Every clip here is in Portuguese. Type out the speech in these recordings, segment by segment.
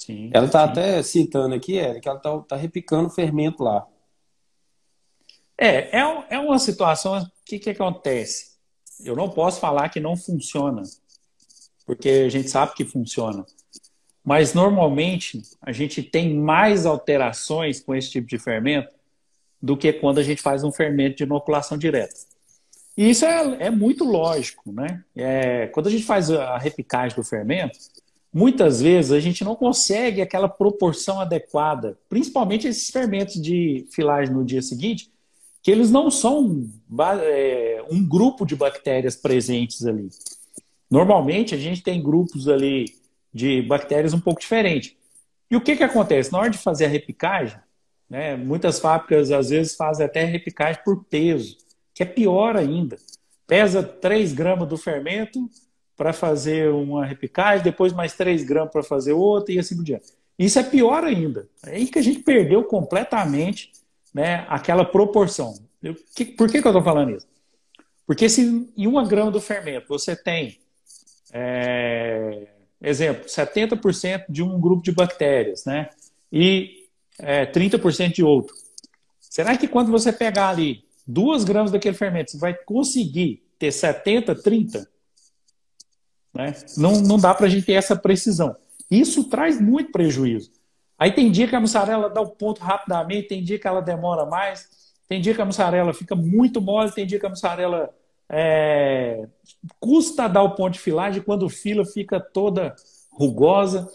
sim, Ela está sim. até citando aqui, que ela está repicando o fermento lá. É uma situação, o que que acontece? Eu não posso falar que não funciona, porque a gente sabe que funciona. Mas normalmente a gente tem mais alterações com esse tipo de fermento do que quando a gente faz um fermento de inoculação direta. E isso é muito lógico, né? Quando a gente faz a repicagem do fermento, muitas vezes a gente não consegue aquela proporção adequada, principalmente esses fermentos de filagem no dia seguinte, que eles não são um grupo de bactérias presentes ali. Normalmente a gente tem grupos ali de bactérias um pouco diferentes. E o que, que acontece? Na hora de fazer a repicagem, né, muitas fábricas às vezes fazem até repicagem por peso, que é pior ainda. Pesa 3 gramas do fermento para fazer uma repicagem, depois mais 3 gramas para fazer outra e assim por diante. Isso é pior ainda. É aí que a gente perdeu completamente, né, aquela proporção. Por que eu estou falando isso? Porque se em 1 grama do fermento você tem, exemplo, 70% de um grupo de bactérias, né? E 30% de outro. Será que quando você pegar ali 2 gramas daquele fermento, você vai conseguir ter 70, 30? Né? Não dá para a gente ter essa precisão. Isso traz muito prejuízo. Aí tem dia que a mussarela dá o ponto rapidamente, tem dia que ela demora mais, tem dia que a mussarela fica muito mole, tem dia que a mussarela custa dar o ponto de filagem, quando fila fica toda rugosa.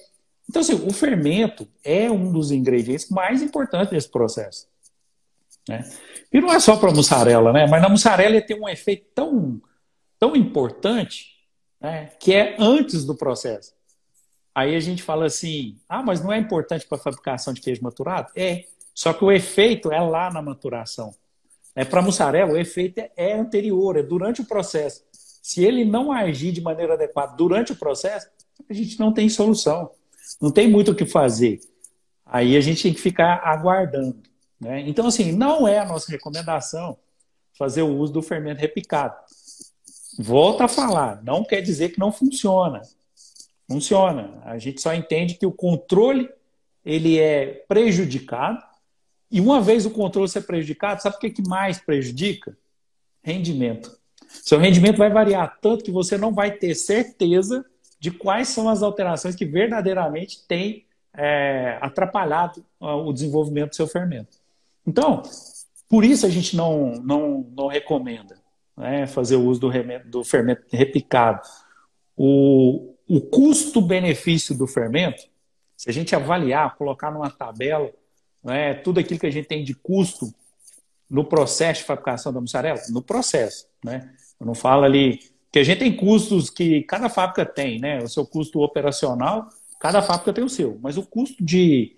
Então, assim, o fermento é um dos ingredientes mais importantes desse processo. Né? E não é só para mussarela, né? Mas na mussarela ele tem um efeito tão importante, né? Que é antes do processo. Aí a gente fala assim, mas não é importante para a fabricação de queijo maturado? É, só que o efeito é lá na maturação. Para mussarela, o efeito é anterior, é durante o processo. Se ele não agir de maneira adequada durante o processo, a gente não tem solução. Não tem muito o que fazer. Aí a gente tem que ficar aguardando. Né? Então, assim, não é a nossa recomendação fazer o uso do fermento repicado. Volta a falar, não quer dizer que não funciona. Funciona. A gente só entende que o controle ele é prejudicado. E uma vez o controle ser prejudicado, sabe o que mais prejudica? Rendimento. Seu rendimento vai variar tanto que você não vai ter certeza de quais são as alterações que verdadeiramente têm atrapalhado o desenvolvimento do seu fermento. Então, por isso a gente não recomenda, né, fazer o uso do fermento repicado. O custo-benefício do fermento, se a gente avaliar, colocar numa tabela, né, tudo aquilo que a gente tem de custo no processo de fabricação da mussarela, no processo, né? Eu não falo ali que a gente tem custos que cada fábrica tem, né? O seu custo operacional, cada fábrica tem o seu, mas o custo de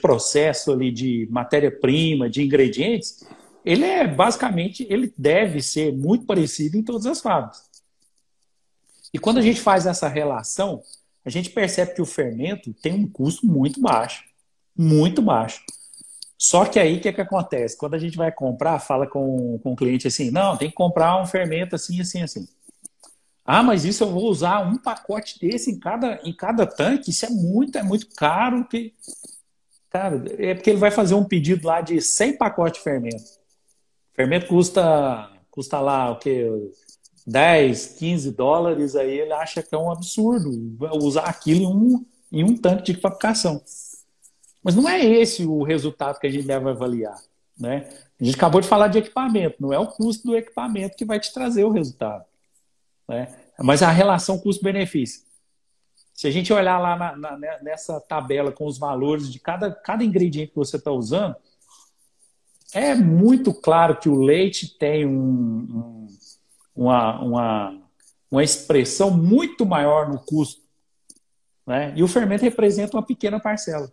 processo ali, de matéria-prima, de ingredientes, ele é basicamente, ele deve ser muito parecido em todas as fábricas. E quando a gente faz essa relação, a gente percebe que o fermento tem um custo muito baixo, muito baixo. Só que aí o que acontece? Quando a gente vai comprar, fala com o cliente assim, não, tem que comprar um fermento assim, assim, assim. Mas isso eu vou usar um pacote desse em cada tanque, isso é muito caro. Cara, é porque ele vai fazer um pedido lá de 100 pacotes de fermento. O fermento custa lá o quê? 10, 15 dólares, aí ele acha que é um absurdo usar aquilo em um tanque de fabricação. Mas não é esse o resultado que a gente deve avaliar. Né? A gente acabou de falar de equipamento, não é o custo do equipamento que vai te trazer o resultado. Né? Mas a relação custo-benefício. Se a gente olhar lá nessa tabela com os valores de cada ingrediente que você está usando, é muito claro que o leite tem uma expressão muito maior no custo. Né? E o fermento representa uma pequena parcela.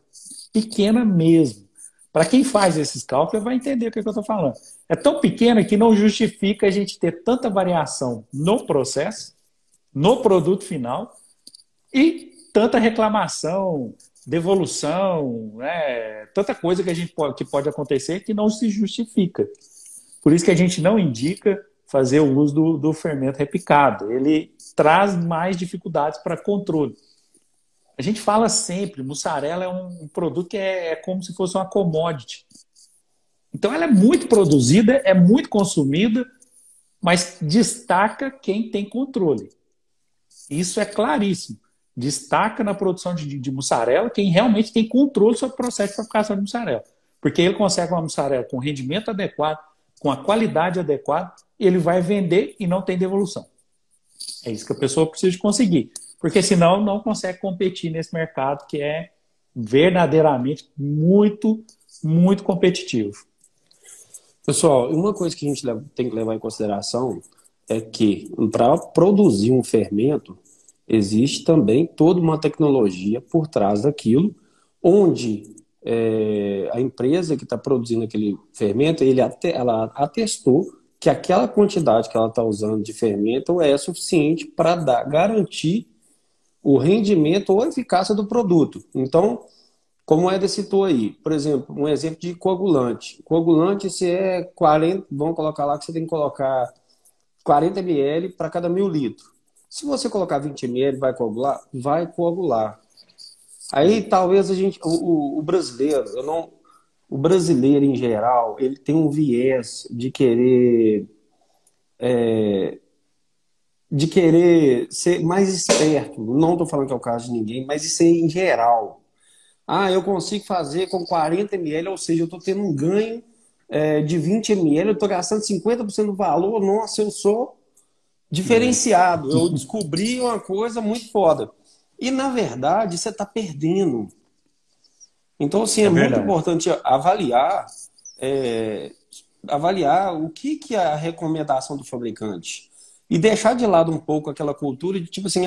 Pequena mesmo. Para quem faz esses cálculos, vai entender o que eu estou falando. É tão pequena que não justifica a gente ter tanta variação no processo, no produto final, e tanta reclamação, devolução, né? Tanta coisa que pode acontecer que não se justifica. Por isso que a gente não indica fazer o uso do fermento repicado. Ele traz mais dificuldades para controle. A gente fala sempre, mussarela é um produto que é como se fosse uma commodity. Então ela é muito produzida, é muito consumida, mas destaca quem tem controle. Isso é claríssimo. Destaca na produção de mussarela quem realmente tem controle sobre o processo de fabricação de mussarela. Porque ele consegue uma mussarela com rendimento adequado, com a qualidade adequada, e ele vai vender e não tem devolução. É isso que a pessoa precisa de conseguir. Porque senão não consegue competir nesse mercado que é verdadeiramente muito, muito competitivo. Pessoal, uma coisa que a gente tem que levar em consideração é que para produzir um fermento, existe também toda uma tecnologia por trás daquilo, onde a empresa que está produzindo aquele fermento, ela atestou que aquela quantidade que ela está usando de fermento é suficiente para garantir o rendimento ou a eficácia do produto. Então, como o Éder citou aí, por exemplo, um exemplo de coagulante. Coagulante, se é 40, vamos colocar lá que você tem que colocar 40 ml para cada 1.000 litros. Se você colocar 20 ml, vai coagular? Vai coagular. Aí talvez o brasileiro, o brasileiro em geral, ele tem um viés de querer ser mais esperto. Não estou falando que é o caso de ninguém, mas isso é em geral. Ah, eu consigo fazer com 40 ml, ou seja, eu estou tendo um ganho de 20 ml, eu estou gastando 50% do valor, nossa, eu sou diferenciado, eu descobri uma coisa muito foda. E, na verdade, você está perdendo. Então, assim, é muito importante avaliar o que é a recomendação do fabricante. E deixar de lado um pouco aquela cultura de tipo assim,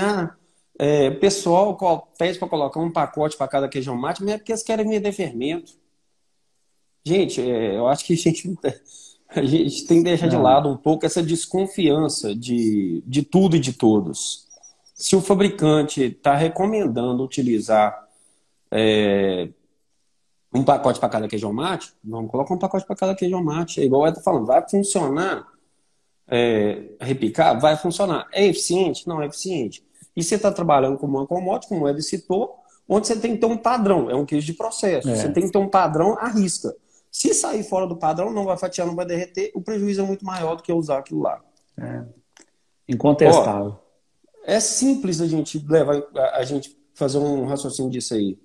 pessoal pede para colocar um pacote para cada queijão mate, mas é porque eles querem vender fermento. Gente, eu acho que a gente tem que deixar de lado um pouco essa desconfiança de tudo e de todos. Se o fabricante está recomendando utilizar um pacote para cada queijão mate, vamos colocar um pacote para cada queijão mate. É igual eu estou falando, vai funcionar repicar? Vai funcionar. É eficiente? Não é eficiente. E você está trabalhando com uma commodity, como o Ed citou, onde você tem que ter um padrão. É um queijo de processo. Você tem que ter um padrão à risca. Se sair fora do padrão, não vai fatiar, não vai derreter, o prejuízo é muito maior do que usar aquilo lá. Incontestável. É simples a gente fazer um raciocínio disso aí.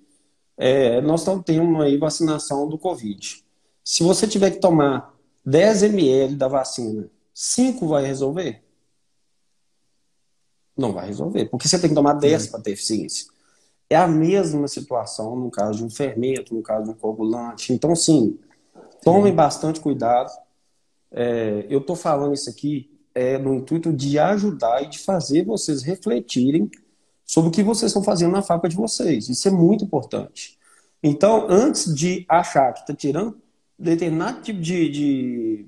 Nós estamos tendo aí vacinação do Covid. Se você tiver que tomar 10 ml da vacina, 5 vai resolver? Não vai resolver, porque você tem que tomar 10 para ter eficiência. É a mesma situação no caso de um fermento, no caso de um coagulante. Então, sim, tomem bastante cuidado. Eu estou falando isso aqui no intuito de ajudar e de fazer vocês refletirem sobre o que vocês estão fazendo na fábrica de vocês. Isso é muito importante. Então, antes de achar que está tirando determinado tipo de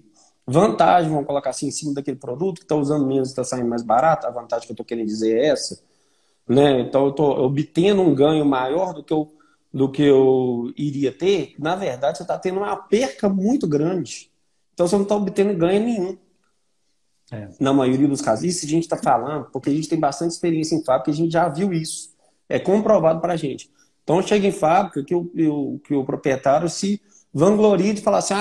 vantagem, vamos colocar assim, em cima daquele produto, que está usando menos e está saindo mais barato, a vantagem que eu estou querendo dizer é essa, né? Então, eu estou obtendo um ganho maior do que eu iria ter. Na verdade, você está tendo uma perca muito grande. Então, você não está obtendo ganho nenhum. Na maioria dos casos. Isso a gente está falando porque a gente tem bastante experiência em fábrica e a gente já viu isso. É comprovado para a gente. Então, chega em fábrica que o proprietário se vangloria de falar assim,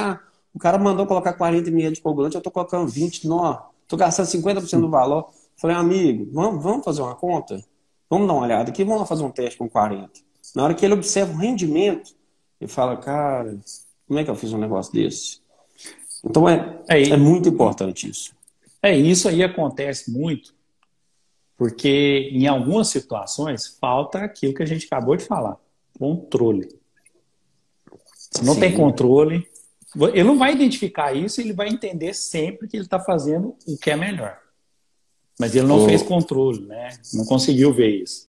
o cara mandou colocar 40 ml de coagulante, eu estou colocando 20, estou gastando 50% do valor. Falei, amigo, vamos fazer uma conta? Vamos dar uma olhada aqui, vamos lá fazer um teste com 40. Na hora que ele observa o rendimento, ele fala, cara, como é que eu fiz um negócio desse? Então é muito importante isso. Isso aí acontece muito, porque em algumas situações falta aquilo que a gente acabou de falar, controle. Se não tem controle, ele não vai identificar isso, ele vai entender sempre que ele está fazendo o que é melhor. Mas ele não fez controle, né? Não conseguiu ver isso.